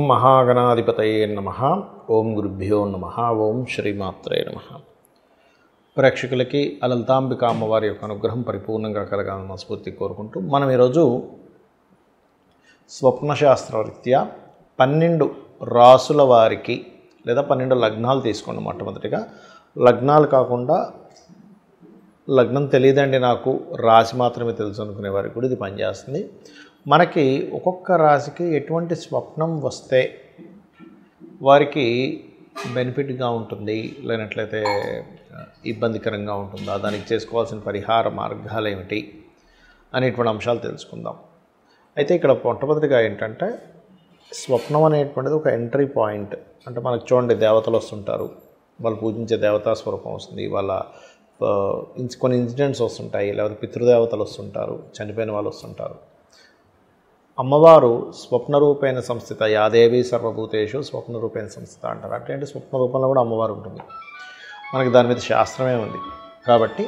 మహాగణాధిపతయే నమః. ఓం గురుభ్యో నమః. ఓం శ్రీమాత్రే నమః. ప్రేక్షకులకి లలితాంబిక అమ్మవారి యొక్క అనుగ్రహం పరిపూర్ణంగా కలగాలని మనస్ఫూర్తి కోరుకుంటూ మనం ఈరోజు స్వప్నశాస్త్రరీత్యా 12 రాసుల వారికి లేదా 12 లగ్నాలు తీసుకోండి. మొట్టమొదటిగా లగ్నాలు కాకుండా లగ్నం తెలియదండి నాకు రాశి మాత్రమే తెలుసు అనుకునే వారికి కూడా ఇది పనిచేస్తుంది. మనకి ఒక్కొక్క రాశికి ఎటువంటి స్వప్నం వస్తే వారికి బెనిఫిట్గా ఉంటుంది, లేనట్లయితే ఇబ్బందికరంగా ఉంటుందా, దానికి చేసుకోవాల్సిన పరిహార మార్గాలు ఏమిటి అనేటువంటి అంశాలు తెలుసుకుందాం. అయితే ఇక్కడ మొట్టమొదటిగా ఏంటంటే స్వప్నం అనేటువంటిది ఒక ఎంట్రీ పాయింట్. అంటే మనకు చూడండి, దేవతలు వస్తుంటారు, వాళ్ళు పూజించే దేవతా స్వరూపం వస్తుంది, వాళ్ళ కొన్ని ఇన్సిడెంట్స్ వస్తుంటాయి, లేకపోతే పితృదేవతలు వస్తుంటారు, చనిపోయిన వాళ్ళు వస్తుంటారు. అమ్మవారు స్వప్నరూపేణ సంస్థిత, యాదేవి సర్వభూతేషు స్వప్నరూపేణ సంస్థిత అంటారు. అంటే స్వప్న రూపంలో కూడా అమ్మవారు ఉంటుంది. మనకి దాని మీద శాస్త్రమే ఉంది. కాబట్టి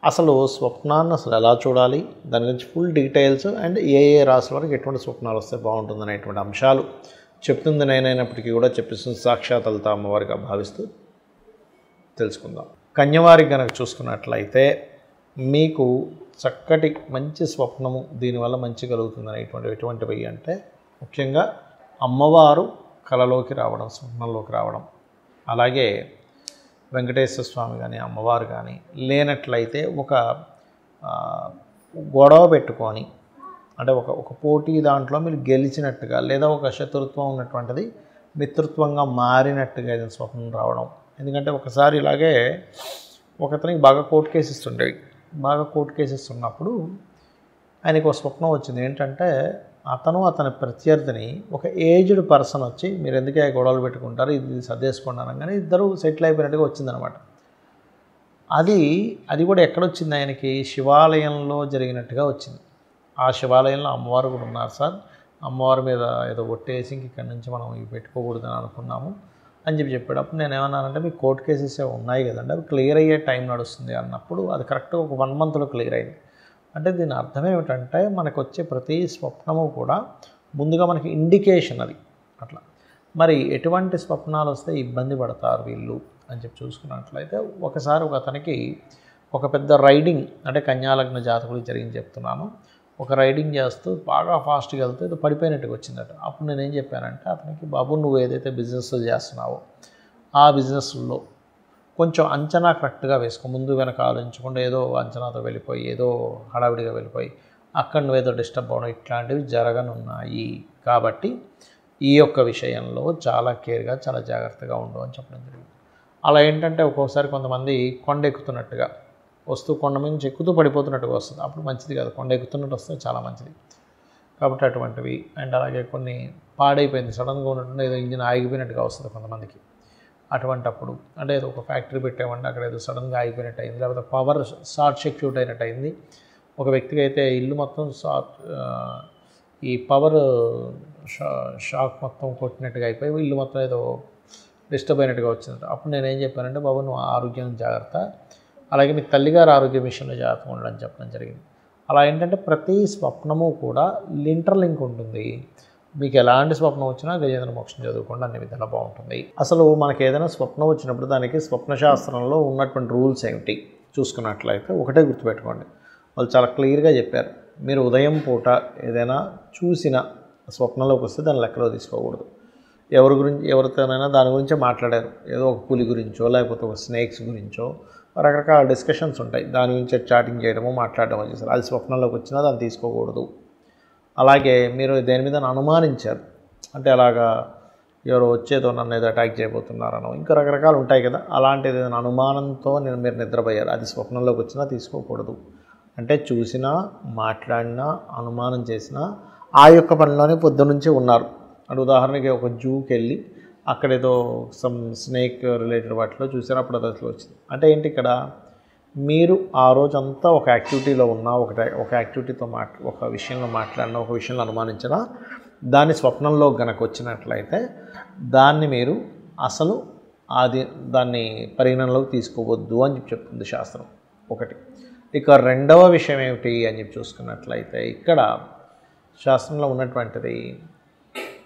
అసలు స్వప్నాన్ని అసలు ఎలా చూడాలి, దాని గురించి ఫుల్ డీటెయిల్స్ అండ్ ఏ రాశుల వరకు ఎటువంటి స్వప్నాలు వస్తే బాగుంటుంది అనేటువంటి అంశాలు చెప్తుంది నేనైనప్పటికీ కూడా చెప్పిస్తుంది సాక్షాత్ లలిత అమ్మవారిగా భావిస్తూ తెలుసుకుందాం. కన్యవారికి కనుక చూసుకున్నట్లయితే మీకు చక్కటి మంచి స్వప్నము దీనివల్ల మంచి కలుగుతుంది ఎటువంటివి అంటే ముఖ్యంగా అమ్మవారు కలలోకి రావడం, స్వప్నంలోకి రావడం, అలాగే వెంకటేశ్వర స్వామి కానీ అమ్మవారు కానీ లేనట్లయితే ఒక గొడవ పెట్టుకొని అంటే ఒక పోటీ దాంట్లో మీరు గెలిచినట్టుగా లేదా ఒక శత్రుత్వం ఉన్నటువంటిది మిత్రుత్వంగా మారినట్టుగా ఏదైనా స్వప్నం రావడం. ఎందుకంటే ఒకసారి ఇలాగే ఒకతనికి బాగా కోర్టు కేసెస్ ఉండేవి. బాగా కోర్టు కేసెస్ ఉన్నప్పుడు ఆయనకు ఒక స్వప్నం వచ్చింది. ఏంటంటే అతని ప్రత్యర్థిని ఒక ఏజ్డ్ పర్సన్ వచ్చి మీరు ఎందుకే గొడవలు పెట్టుకుంటారు, ఇది సర్దేసుకోండి అనగానే ఇద్దరు సెటిల్ అయిపోయినట్టుగా వచ్చిందనమాట. అది కూడా ఎక్కడొచ్చింది, ఆయనకి శివాలయంలో జరిగినట్టుగా వచ్చింది. ఆ శివాలయంలో అమ్మవారు కూడా ఉన్నారు సార్, అమ్మవారి మీద ఏదో ఒట్టేసి ఇక్కడి నుంచి మనం ఇవి పెట్టుకోకూడదని అనుకున్నాము అని చెప్పాడు. అప్పుడు నేను ఏమన్నానంటే మీకు కోర్టు కేసెస్ ఉన్నాయి కదండి, అవి క్లియర్ అయ్యే టైం నడుస్తుంది అన్నప్పుడు అది కరెక్ట్గా ఒక 1 మంత్లో క్లియర్ అయింది. అంటే దీని అర్థం ఏమిటంటే మనకు వచ్చే ప్రతి స్వప్నము కూడా ముందుగా మనకి ఇండికేషన్ అది. అట్లా మరి ఎటువంటి స్వప్నాలు వస్తే ఇబ్బంది పడతారు వీళ్ళు అని చూసుకున్నట్లయితే ఒకసారి అతనికి ఒక పెద్ద రైడింగ్, అంటే కన్యాలగ్న జాతకులకు జరిగింది చెప్తున్నాను, ఒక రైడింగ్ చేస్తూ బాగా ఫాస్ట్గా వెళ్తూ ఏదో పడిపోయినట్టుగా వచ్చిందట. అప్పుడు నేనేం చెప్పానంటే అతనికి, బాబు నువ్వు ఏదైతే బిజినెస్ చేస్తున్నావో ఆ బిజినెస్లో కొంచెం అంచనా కరెక్ట్గా వేసుకో, ముందు వెనక ఆలోచించకుండా ఏదో అంచనాతో వెళ్ళిపోయి ఏదో హడావిడిగా వెళ్ళిపోయి అక్కడ నువ్వేదో డిస్టర్బ్ అవ్వడం ఇట్లాంటివి జరగనున్నాయి. కాబట్టి ఈ యొక్క విషయంలో చాలా కేర్గా చాలా జాగ్రత్తగా ఉండు అని చెప్పడం జరిగింది. అలా ఏంటంటే ఒక్కోసారి కొంతమంది కొండ ఎక్కుతున్నట్టుగా వస్తూ కొండ నుంచి ఎక్కుతూ పడిపోతున్నట్టుగా వస్తుంది, అప్పుడు మంచిది కాదు. కొండ ఎక్కుతున్నట్టు వస్తే చాలా మంచిది. కాబట్టి అటువంటివి అండ్ అలాగే కొన్ని పాడైపోయింది సడన్గా ఉన్నట్టు ఏదో ఇంజిన్ ఆగిపోయినట్టుగా వస్తుంది కొంతమందికి. అటువంటప్పుడు అంటే ఏదో ఒక ఫ్యాక్టరీ పెట్టామంటే అక్కడ ఏదో సడన్గా ఆగిపోయినట్టు అయింది, లేకపోతే పవర్ షార్ట్ సర్క్యూట్ అయినట్టు అయింది. ఒక వ్యక్తికి అయితే ఇల్లు మొత్తం ఈ పవర్ షాక్ మొత్తం కొట్టినట్టుగా అయిపోయి ఇల్లు మొత్తం ఏదో డిస్టర్బ్ అయినట్టుగా వచ్చింది. అప్పుడు నేనేం చెప్పానంటే, బాబు నువ్వు ఆరోగ్యం జాగ్రత్త, అలాగే మీ తల్లిగారు ఆరోగ్య విషయంలో జాగ్రత్తగా ఉండడం చెప్పడం జరిగింది. అలా ఏంటంటే ప్రతి స్వప్నము కూడా లింక్ ఉంటుంది. మీకు ఎలాంటి స్వప్నం వచ్చినా గజేంద్ర మోక్షం చదువుకోండి, అన్ని విధాలా బాగుంటుంది. అసలు మనకి ఏదైనా స్వప్నం వచ్చినప్పుడు దానికి స్వప్నశాస్త్రంలో ఉన్నటువంటి రూల్స్ ఏమిటి చూసుకున్నట్లయితే ఒకటే గుర్తుపెట్టుకోండి, వాళ్ళు చాలా క్లియర్గా చెప్పారు. మీరు ఉదయం పూట ఏదైనా చూసిన స్వప్నంలోకి వస్తే దాన్ని లెక్కలో తీసుకోకూడదు. ఎవరితోనైనా దాని గురించే మాట్లాడారు, ఏదో ఒక పులి గురించో లేకపోతే ఒక స్నేక్స్ గురించో రకరకాల డిస్కషన్స్ ఉంటాయి, దాని గురించి చాటింగ్ చేయడమో మాట్లాడడమో చేశారు, అది స్వప్నంలోకి వచ్చినా దాన్ని తీసుకోకూడదు. అలాగే మీరు దేని మీద అనుమానించారు, అంటే అలాగా ఎవరో వచ్చేదో నన్ను ఏదో అటాక్ చేయబోతున్నారనో ఇంకా రకరకాలు ఉంటాయి కదా, అలాంటిది ఏదైనా అనుమానంతో మీరు నిద్రపోయారు, అది స్వప్నంలోకి వచ్చినా తీసుకోకూడదు. అంటే చూసినా మాట్లాడినా అనుమానం చేసినా ఆ యొక్క పనిలోనే పొద్దునుంచి ఉన్నారు. అంటే ఉదాహరణకి ఒక జూకి వెళ్ళి అక్కడేదో సమ్ స్నేక్ రిలేటెడ్ వాటిలో చూసారు, అప్పుడు అది అసలు వచ్చింది. అంటే ఏంటి, ఇక్కడ మీరు ఆ రోజంతా ఒక యాక్టివిటీలో ఉన్నా, ఒక యాక్టివిటీతో ఒక విషయంలో మాట్లాడినా, ఒక విషయంలో అనుమానించినా దాన్ని స్వప్నంలో గనక వచ్చినట్లయితే దాన్ని మీరు అసలు దాన్ని పరిగణనలోకి తీసుకోవద్దు అని చెప్తుంది శాస్త్రం ఒకటి. ఇక రెండవ విషయం ఏమిటి అని చూసుకున్నట్లయితే ఇక్కడ శాస్త్రంలో ఉన్నటువంటిది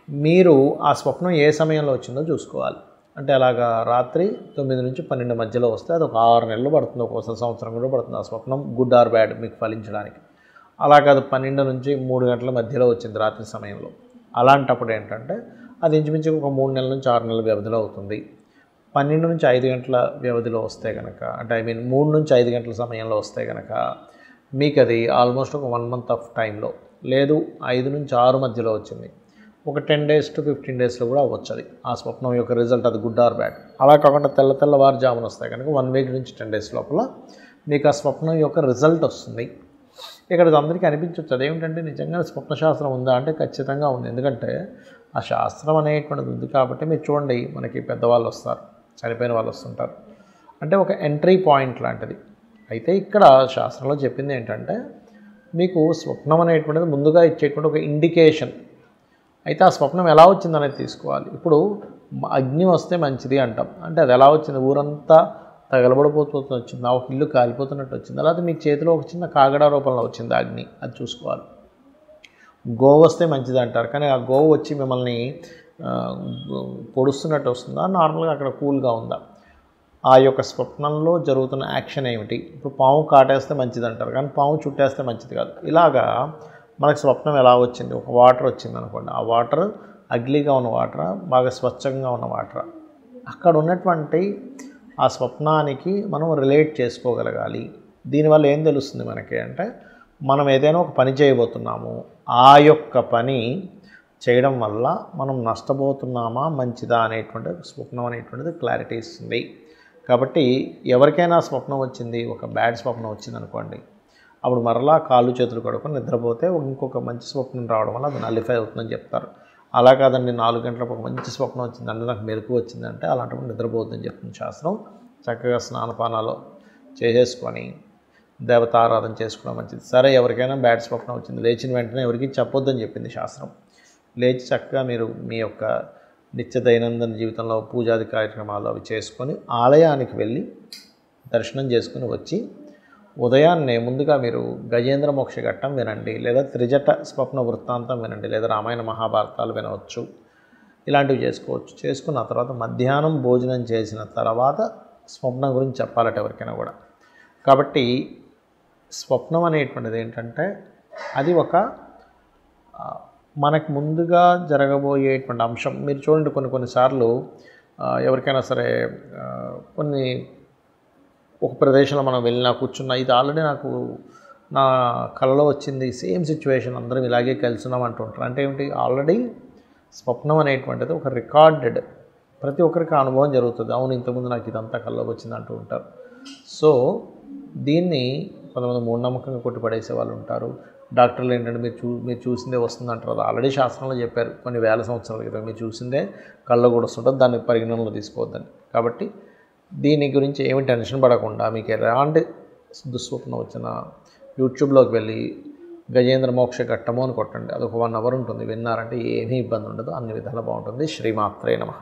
మీరు ఆ స్వప్నం ఏ సమయంలో వచ్చిందో చూసుకోవాలి. అంటే అలాగా రాత్రి 9 నుంచి 12 మధ్యలో వస్తే అది ఒక 6 నెలలు పడుతుంది, ఒక్కోసారి సంవత్సరం కూడా పడుతుంది ఆ స్వప్నం గుడ్ ఆర్ బ్యాడ్ మీకు ఫలించడానికి. అలా కాదు 12 నుంచి 3 గంటల మధ్యలో వచ్చింది రాత్రి సమయంలో, అలాంటప్పుడు ఏంటంటే అది ఇంచుమించు ఒక 3 నెలల నుంచి 6 నెలల వ్యవధిలో అవుతుంది. 12 నుంచి 5 గంటల వ్యవధిలో వస్తే కనుక, అంటే 3 నుంచి 5 గంటల సమయంలో వస్తే కనుక మీకు అది ఆల్మోస్ట్ ఒక 1 మంత్ ఆఫ్ టైంలో, లేదు 5 నుంచి 6 మధ్యలో వచ్చింది, ఒక 10 days to 15 daysలో కూడా అవ్వచ్చు అది ఆ స్వప్నం యొక్క రిజల్ట్, అది గుడ్ ఆర్ బ్యాడ్. అలా కాకుండా తెల్లవారుజామున వస్తాయి కనుక 1 week నుంచి 10 days లోపల మీకు ఆ స్వప్నం యొక్క రిజల్ట్ వస్తుంది. ఇక్కడ అందరికీ అనిపించవచ్చు అదేమిటంటే నిజంగా స్వప్నశాస్త్రం ఉందా అంటే ఖచ్చితంగా ఉంది. ఎందుకంటే ఆ శాస్త్రం అనేటువంటిది ఉంది కాబట్టి మీరు చూడండి, మనకి పెద్దవాళ్ళు వస్తారు, చనిపోయిన వాళ్ళు వస్తుంటారు, అంటే ఒక ఎంట్రీ పాయింట్ లాంటిది. అయితే ఇక్కడ శాస్త్రంలో చెప్పింది ఏంటంటే మీకు స్వప్నం అనేటువంటిది ముందుగా ఇచ్చేటువంటి ఒక ఇండికేషన్. అయితే ఆ స్వప్నం ఎలా వచ్చిందనేది తీసుకోవాలి. ఇప్పుడు అగ్ని వస్తే మంచిది అంటాం, అంటే అది ఎలా వచ్చింది, ఊరంతా తగలబడిపోతూ వచ్చింది, ఒక ఇల్లు కాలిపోతున్నట్టు వచ్చింది, అలాగే మీకు చేతిలో ఒక చిన్న కాగడా రూపంలో వచ్చింది అగ్ని, అది చూసుకోవాలి. గోవు వస్తే మంచిది అంటారు, కానీ ఆ గోవు వచ్చి మిమ్మల్ని పొడుస్తున్నట్టు వస్తుందా, నార్మల్గా అక్కడ కూల్గా ఉందా, ఆ యొక్క స్వప్నంలో జరుగుతున్న యాక్షన్ ఏమిటి. ఇప్పుడు పాము కాటేస్తే మంచిది అంటారు, కానీ పాము చుట్టేస్తే మంచిది కాదు. ఇలాగా మనకు స్వప్నం ఎలా వచ్చింది, ఒక వాటర్ వచ్చింది అనుకోండి, ఆ వాటర్ అగ్లీగా ఉన్న వాటరా, బాగా స్వచ్ఛంగా ఉన్న వాటరా, అక్కడ ఉన్నటువంటి ఆ స్వప్నానికి మనం రిలేట్ చేసుకోగలగాలి. దీనివల్ల ఏం తెలుస్తుంది మనకి అంటే, మనం ఏదైనా ఒక పని చేయబోతున్నాము, ఆ యొక్క పని చేయడం వల్ల మనం నష్టపోతున్నామా మంచిదా అనేటువంటి స్వప్నం అనేటువంటిది క్లారిటీ ఇస్తుంది. కాబట్టి ఎవరికైనా స్వప్నం వచ్చింది, ఒక బ్యాడ్ స్వప్నం వచ్చింది అనుకోండి, అప్పుడు మరలా కాళ్ళు చేతులు కడుక్కొని నిద్రపోతే ఇంకొక మంచి స్వప్నం రావడం వల్ల అది నలిఫై అవుతుందని చెప్తారు. అలా కాదండి 4 గంటలకు ఒక మంచి స్వప్నం వచ్చిందంటే, నాకు మెలకు వచ్చిందంటే, అలాంటప్పుడు నిద్రపోతుందని చెప్తుంది శాస్త్రం. చక్కగా స్నానపానాలు చేసేసుకొని దేవతారాధన చేసుకోవడం మంచిది. సరే ఎవరికైనా బ్యాడ్ స్వప్నం వచ్చింది, లేచిన వెంటనే ఎవరికి చెప్పొద్దని చెప్పింది శాస్త్రం. లేచి చక్కగా మీరు మీ యొక్క నిత్య దైనందిన జీవితంలో పూజాది కార్యక్రమాలు అవి చేసుకొని ఆలయానికి వెళ్ళి దర్శనం చేసుకుని వచ్చి ఉదయాన్నే ముందుగా మీరు గజేంద్ర మోక్ష ఘట్టం వినండి, లేదా త్రిజట స్వప్న వృత్తాంతం వినండి, లేదా రామాయణ మహాభారతాలు వినవచ్చు, ఇలాంటివి చేసుకోవచ్చు. చేసుకున్న తర్వాత మధ్యాహ్నం భోజనం చేసిన తర్వాత స్వప్నం గురించి చెప్పాలట ఎవరికైనా కూడా. కాబట్టి స్వప్నం అనేటువంటిది ఏంటంటే అది ఒక మనకు ముందుగా జరగబోయేటువంటి అంశం. మీరు చూడండి కొన్నిసార్లు ఎవరికైనా సరే ఒక ప్రదేశంలో మనం వెళ్ళినా కూర్చున్నా, ఇది ఆల్రెడీ నాకు నా కలలో వచ్చింది, సేమ్ సిచ్యువేషన్, అందరం ఇలాగే కలుసున్నాం అంటుంటారు. అంటే ఏమిటి, ఆల్రెడీ స్వప్నం అనేటువంటిది ఒక రికార్డెడ్, ప్రతి ఒక్కరికి అనుభవం జరుగుతుంది. అవును ఇంతకుముందు నాకు ఇదంతా కల్లోకి వచ్చింది అంటూ ఉంటారు. సో దీన్ని కొంతమంది మూఢనమ్మకంగా కొట్టిపడేసే వాళ్ళు ఉంటారు. డాక్టర్లు ఏంటంటే మీరు చూసిందే వస్తుంది అంటారు. అది ఆల్రెడీ శాస్త్రంలో చెప్పారు కొన్ని వేల సంవత్సరాల క్రితం, మీరు చూసిందే కళ్ళ కూడా వస్తుంటుంది, దాన్ని పరిగణనలో తీసుకోవద్దని. కాబట్టి దీని గురించి ఏమి టెన్షన్ పడకుండా మీకు ఎలాంటి దుస్వప్నం వచ్చినా యూట్యూబ్లోకి వెళ్ళి గజేంద్ర మోక్ష ఘట్టము అని కొట్టండి, అది ఒక 1 hour ఉంటుంది, విన్నారంటే ఏమీ ఇబ్బంది ఉండదు, అన్ని విధాలు బాగుంటుంది. శ్రీమాత్రే నమః.